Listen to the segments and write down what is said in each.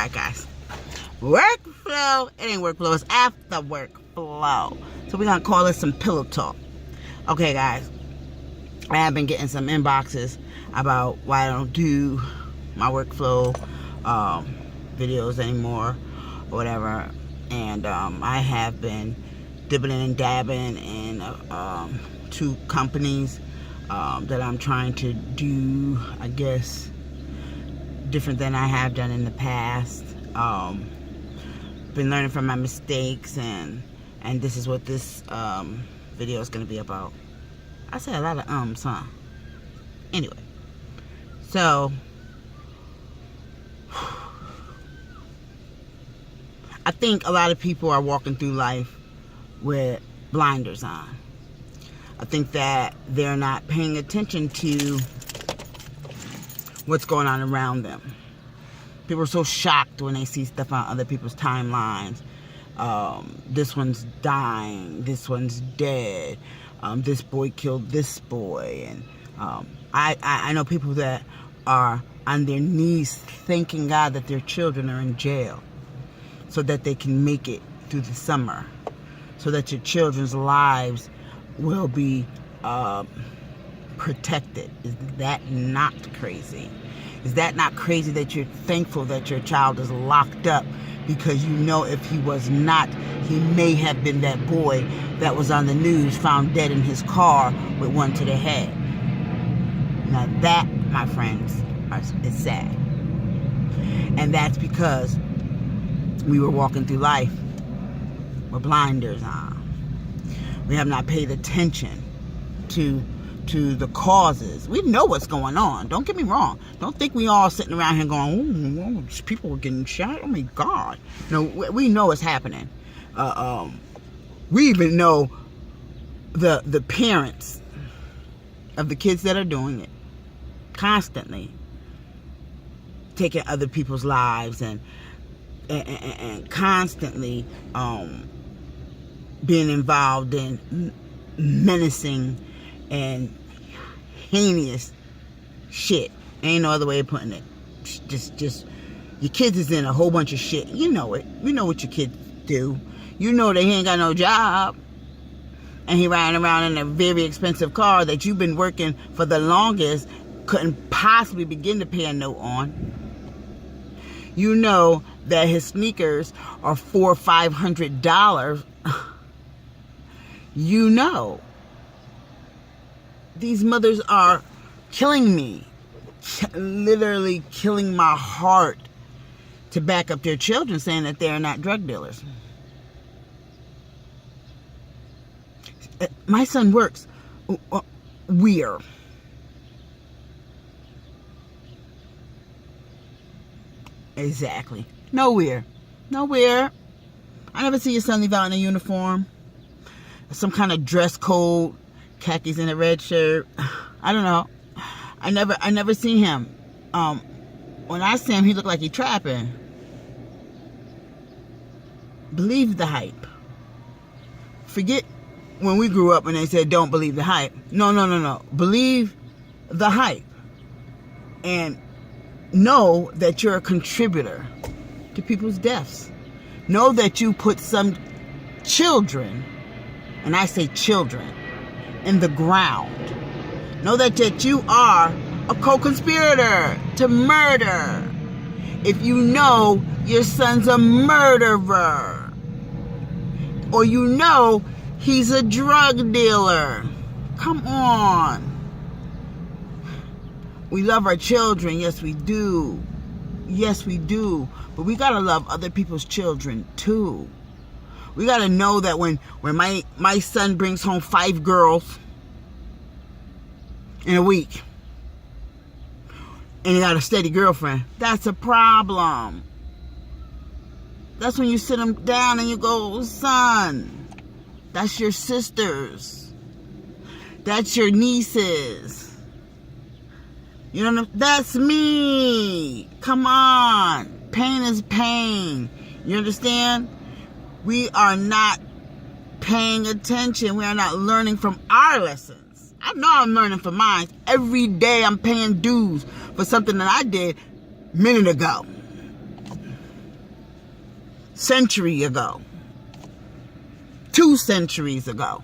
Alright, guys. Workflow. It ain't workflow. It's after workflow. So we're going to call it some pillow talk. Okay, guys. I have been getting some inboxes about why I don't do my workflow videos anymore or whatever. And I have been dibbling and dabbing in 2 companies that I'm trying to do, I guess, different than I have done in the past. Been learning from my mistakes, and this is what this video is going to be about. I said a lot of huh? Anyway, so I think a lot of people are walking through life with blinders on. I think that they're not paying attention to what's going on around them. People are so shocked when they see stuff on other people's timelines. This one's dying. This one's dead. This boy killed this boy. And I know people that are on their knees thanking God that their children are in jail so that they can make it through the summer, so that your children's lives will be protected. Is that not crazy? Is that not crazy that you're thankful that your child is locked up because you know if he was not, he may have been that boy that was on the news found dead in his car with one to the head? Now that, my friends, is sad. And that's because we were walking through life with blinders on. We have not paid attention to the causes. We know what's going on. Don't get me wrong. Don't think we all sitting around here going, oh, people are getting shot. Oh my God. No, we know it's happening. We even know the parents of the kids that are doing it, constantly taking other people's lives and constantly being involved in menacing and heinous shit. Ain't no other way of putting it. Just your kids is in a whole bunch of shit. You know it. You know what your kids do. You know they ain't got no job, and he riding around in a very expensive car that you've been working for the longest, couldn't possibly begin to pay a note on. You know that his sneakers are $400 or $500. You know. These mothers are killing me. Literally killing my heart to back up their children, saying that they are not drug dealers. My son works where? Exactly. Nowhere. Nowhere. I never see your son leave out in a uniform. Some kind of dress code. Khakis and a red shirt. I don't know. I never seen him. When I see him, he looked like he trapping. Believe the hype. Forget when we grew up and they said don't believe the hype. No. Believe the hype. And know that you're a contributor to people's deaths. Know that you put some children, and I say children, in the ground. Know that you are a co-conspirator to murder. If you know your son's a murderer, or you know he's a drug dealer, come on. We love our children, yes we do. Yes we do. But we gotta love other people's children too. We gotta know that when my son brings home 5 girls in a week, and he got a steady girlfriend, that's a problem. That's when you sit him down and you go, son, that's your sisters. That's your nieces. You know, that's me. Come on. Pain is pain. You understand? We are not paying attention. We are not learning from our lessons. I know I'm learning from mine. Every day I'm paying dues for something that I did a minute ago. century ago. 2 centuries ago.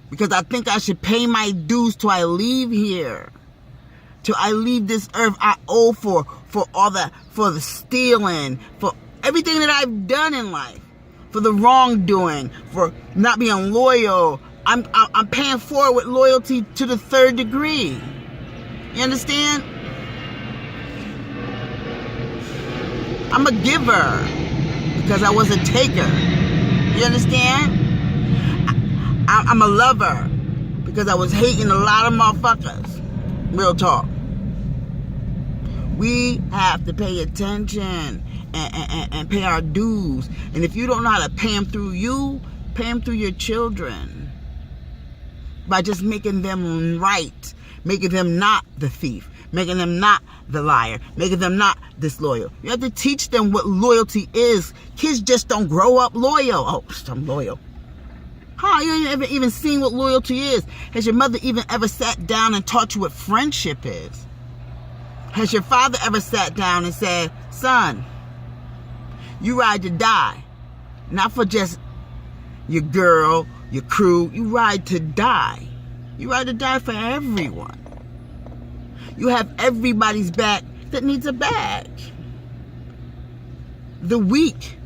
Because I think I should pay my dues till I leave here. Till I leave this earth. I owe for the stealing, for everything that I've done in life, for the wrongdoing, for not being loyal. I'm paying for it with loyalty to the 3rd degree. You understand? I'm a giver because I was a taker. You understand? I'm a lover because I was hating a lot of motherfuckers. Real talk. We have to pay attention and pay our dues. And if you don't know how to pay them through you, pay them through your children. By just making them right. Making them not the thief. Making them not the liar. Making them not disloyal. You have to teach them what loyalty is. Kids just don't grow up loyal. Oh, I'm loyal. Huh, you ain't even seen what loyalty is. Has your mother even ever sat down and taught you what friendship is? Has your father ever sat down and said, son, you ride to die. Not for just your girl, your crew. You ride to die. You ride to die for everyone. You have everybody's back that needs a back. The weak.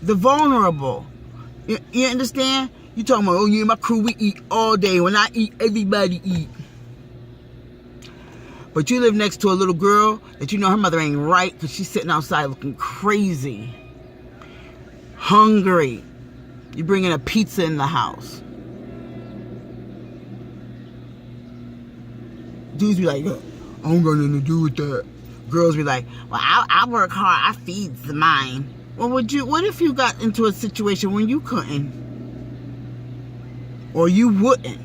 The vulnerable. You understand? You talking about, oh yeah, my crew, we eat all day. When I eat, everybody eat. But you live next to a little girl that you know her mother ain't right because she's sitting outside looking crazy. Hungry. You bringing a pizza in the house. Dudes be like, I don't got nothing to do with that. Girls be like, well, I work hard. I feeds mine. Well, what if you got into a situation when you couldn't? Or you wouldn't?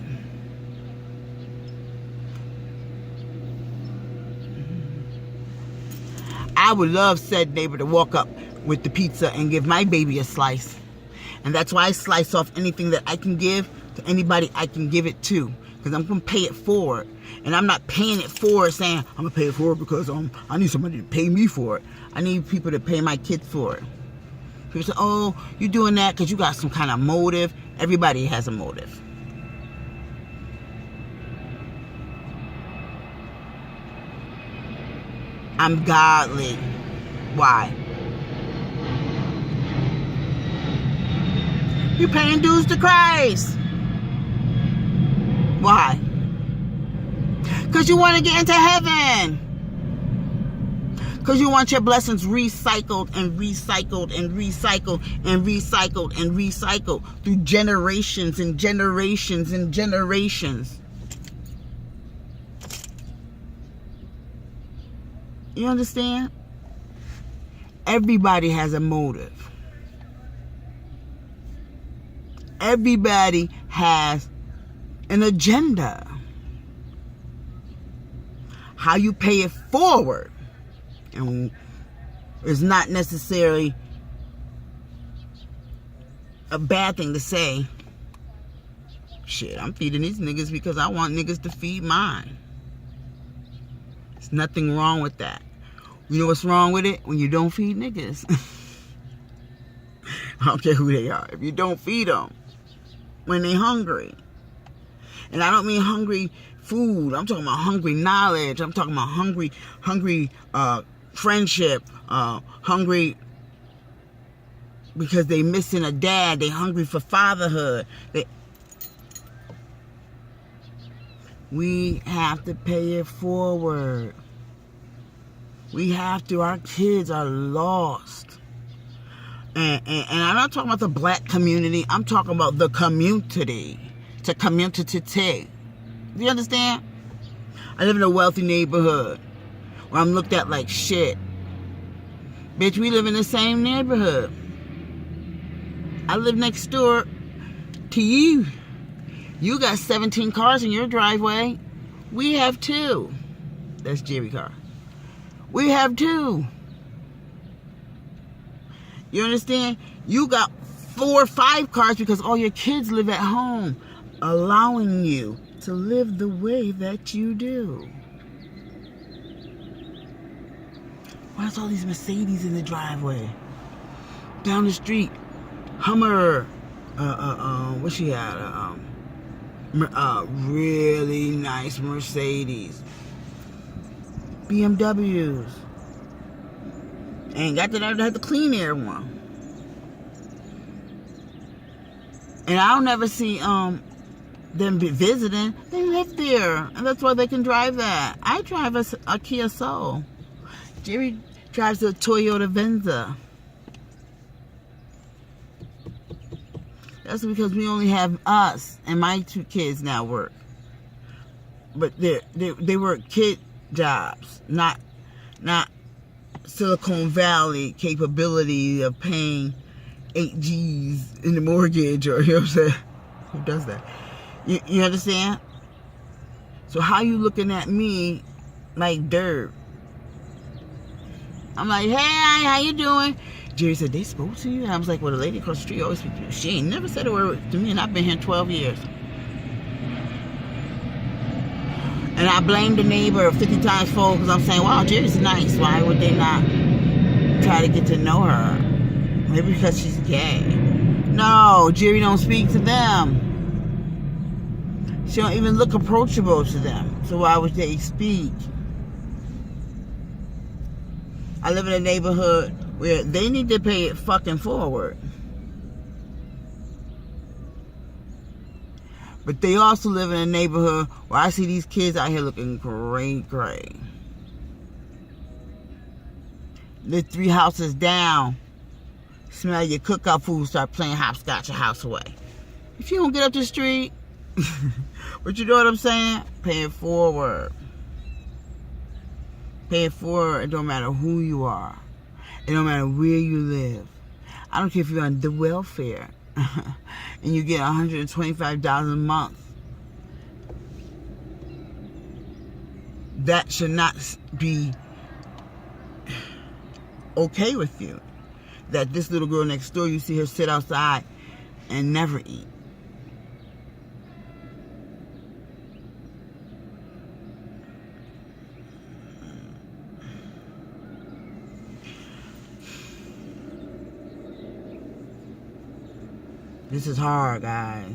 I would love said neighbor to walk up with the pizza and give my baby a slice. And that's why I slice off anything that I can give to anybody I can give it to. Because I'm going to pay it forward. And I'm not paying it forward saying, I'm going to pay it forward because I need somebody to pay me for it. I need people to pay my kids for it. People say, oh, you're doing that because you got some kind of motive. Everybody has a motive. I'm godly. Why? You're paying dues to Christ. Why? Because you want to get into heaven. Because you want your blessings recycled and recycled and recycled and recycled and recycled through generations and generations and generations. You understand? Everybody has a motive. Everybody has an agenda. How you pay it forward and is not necessarily a bad thing to say. Shit, I'm feeding these niggas because I want niggas to feed mine. There's nothing wrong with that. You know what's wrong with it? When you don't feed niggas. I don't care who they are. If you don't feed them when they're hungry. And I don't mean hungry food. I'm talking about hungry knowledge. I'm talking about hungry friendship. Hungry because they missing a dad. They hungry for fatherhood. We have to pay it forward. We have to. Our kids are lost. And I'm not talking about the black community. I'm talking about the community. It's a community. Do you understand? I live in a wealthy neighborhood where I'm looked at like shit. Bitch, we live in the same neighborhood. I live next door to you. You got 17 cars in your driveway. We have 2. That's Jerry car. We have 2. You understand? You got 4 or 5 cars because all your kids live at home, allowing you to live the way that you do. Why is all these Mercedes in the driveway? Down the street, Hummer, what she had? Really nice Mercedes, BMWs. Ain't got to have the clean air one. And I'll never see them be visiting. They live there, and that's why they can drive that. I drive a Kia Soul. Jerry drives a Toyota Venza. That's because we only have us, and my 2 kids now work. But they work kid jobs, not Silicon Valley capability of paying 8 G's in the mortgage, or, you know what I'm saying? Who does that? You understand? So how you looking at me like dirt? I'm like, hey, how you doing? Jerry said, they spoke to you? And I was like, well, the lady across the street always speaks to you. She ain't never said a word to me, and I've been here 12 years. And I blame the neighbor 50 times fold because I'm saying, wow, Jerry's nice. Why would they not try to get to know her? Maybe because she's gay. No, Jerry don't speak to them. She don't even look approachable to them. So why would they speak? I live in a neighborhood where they need to pay it fucking forward. But they also live in a neighborhood where I see these kids out here looking gray. Live 3 houses down. Smell your cookout food, start playing hopscotch your house away. If you don't get up the street, but you know what I'm saying? Pay it forward. Pay it forward. It don't matter who you are. It don't matter where you live. I don't care if you're on the welfare and you get $125 a month. That should not be okay with you. That this little girl next door, you see her sit outside and never eat. This is hard, guys.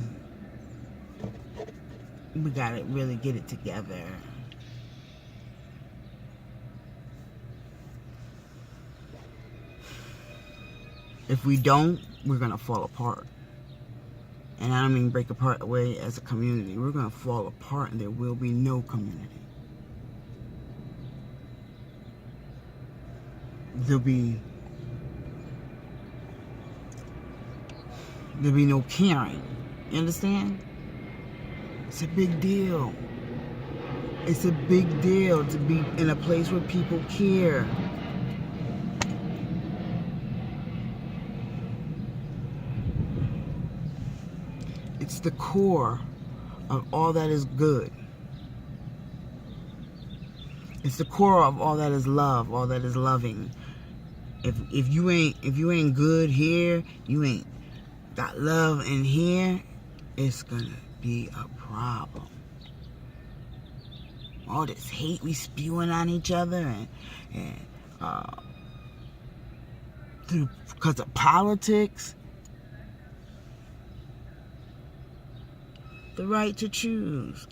We gotta really get it together. If we don't, we're gonna fall apart. And I don't mean break apart away as a community. We're gonna fall apart and there will be no community. There'll be no caring. You understand? It's a big deal. It's a big deal to be in a place where people care. It's the core of all that is good. It's the core of all that is love, all that is loving. If you ain't good here, you ain't got love in here, it's gonna be a problem. All this hate we spewing on each other and because of politics. The right to choose.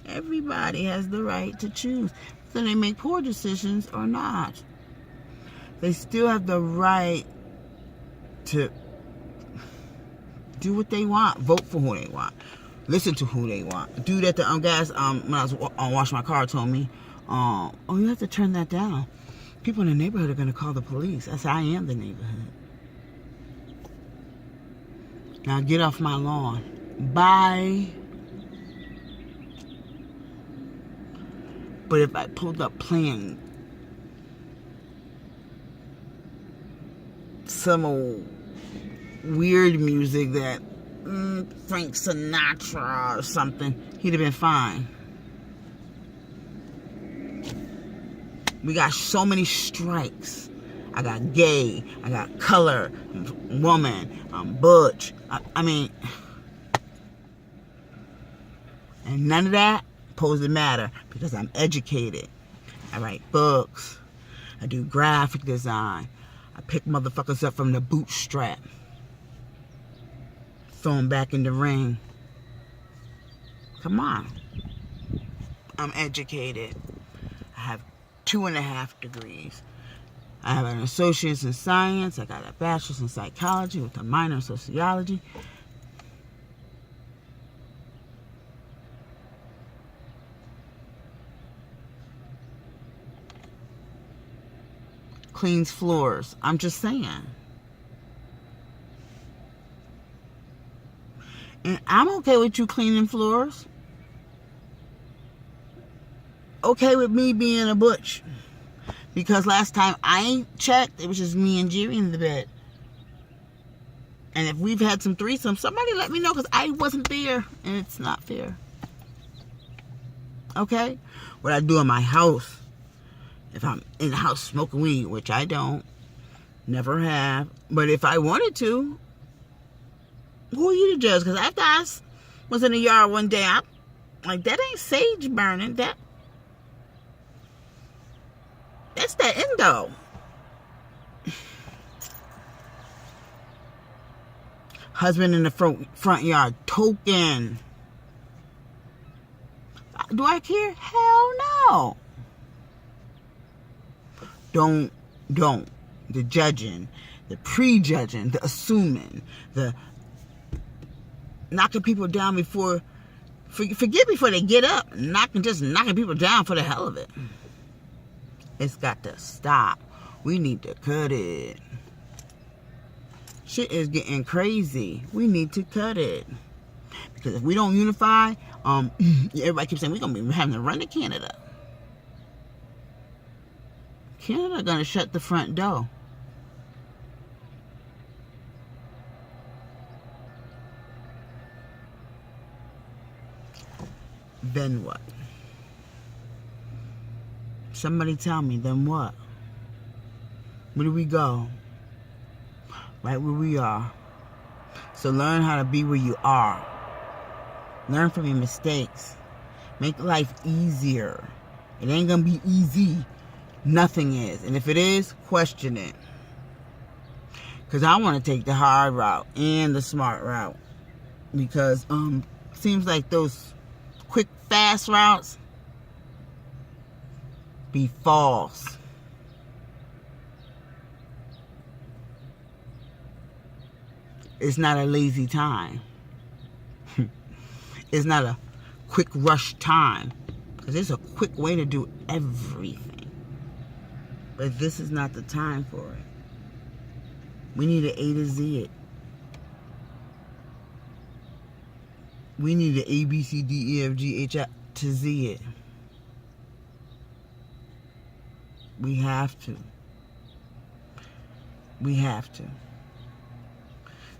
Everybody has the right to choose. So they make poor decisions or not. They still have the right to do what they want. Vote for who they want. Listen to who they want. The dude at the gas, when I was washing my car, told me, oh, you have to turn that down. People in the neighborhood are going to call the police. I said, I am the neighborhood. Now get off my lawn. Bye. But if I pulled up playing some old weird music that Frank Sinatra or something, he'd have been fine. We got so many strikes. I got gay, I got color, woman, butch. I mean, and none of that supposed to matter because I'm educated. I write books. I do graphic design. I pick motherfuckers up from the bootstrap. Throw them back in the ring. Come on. I'm educated. I have 2.5 degrees. I have an associate's in science. I got a bachelor's in psychology with a minor in sociology. Cleans floors. I'm just saying. And I'm okay with you cleaning floors. Okay with me being a butch. Because last time I checked, it was just me and Jerry in the bed. And if we've had some threesomes, somebody let me know, because I wasn't there. And it's not fair. Okay? What I do in my house, if I'm in the house smoking weed, which I don't, never have. But if I wanted to, who are you to judge? Because after I was in the yard one day, I'm like, that ain't sage burning. That's that endo. Husband in the front yard, token. Do I care? Hell no. Don't. The judging, the prejudging, the assuming, the knocking people down before, forget before they get up, just knocking people down for the hell of it. It's got to stop. We need to cut it. Shit is getting crazy. We need to cut it. Because if we don't unify, everybody keeps saying we're going to be having to run to Canada. Canada going to shut the front door. Then what? Somebody tell me, then what? Where do we go? Right where we are. So learn how to be where you are. Learn from your mistakes. Make life easier. It ain't gonna be easy. Nothing is. And if it is, question it. Because I want to take the hard route and the smart route. Because seems like those quick, fast routes be false. It's not a lazy time. It's not a quick rush time. Because it's a quick way to do everything. But this is not the time for it. We need an A to Z it. We need an A, B, C, D, E, F, G, H to Z it. We have to. We have to.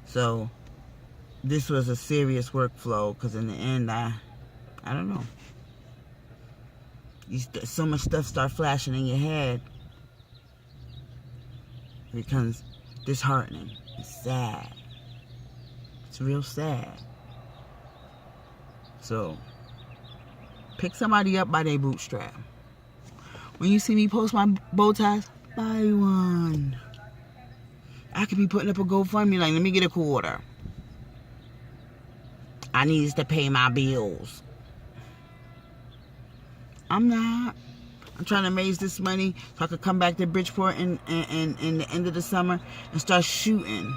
So, this was a serious workflow, because in the end, I don't know. So much stuff start flashing in your head. It becomes disheartening. It's sad. It's real sad. So, pick somebody up by their bootstrap. When you see me post my bow ties, buy one. I could be putting up a GoFundMe like, let me get a quarter. I need to pay my bills. I'm not. I'm trying to raise this money so I could come back to Bridgeport in the end of the summer and start shooting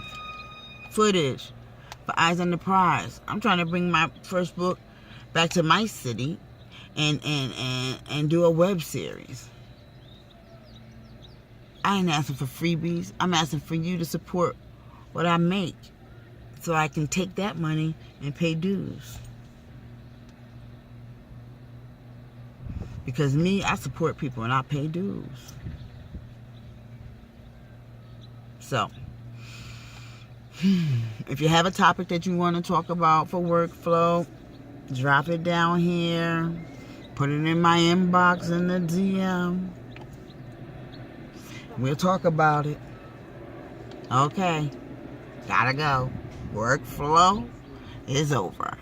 footage for Eyes on the Prize. I'm trying to bring my first book back to my city and do a web series. I ain't asking for freebies. I'm asking for you to support what I make so I can take that money and pay dues. Because me, I support people and I pay dues. So, if you have a topic that you want to talk about for workflow, drop it down here. Put it in my inbox in the DM. We'll talk about it. Okay. Gotta go. Workflow is over.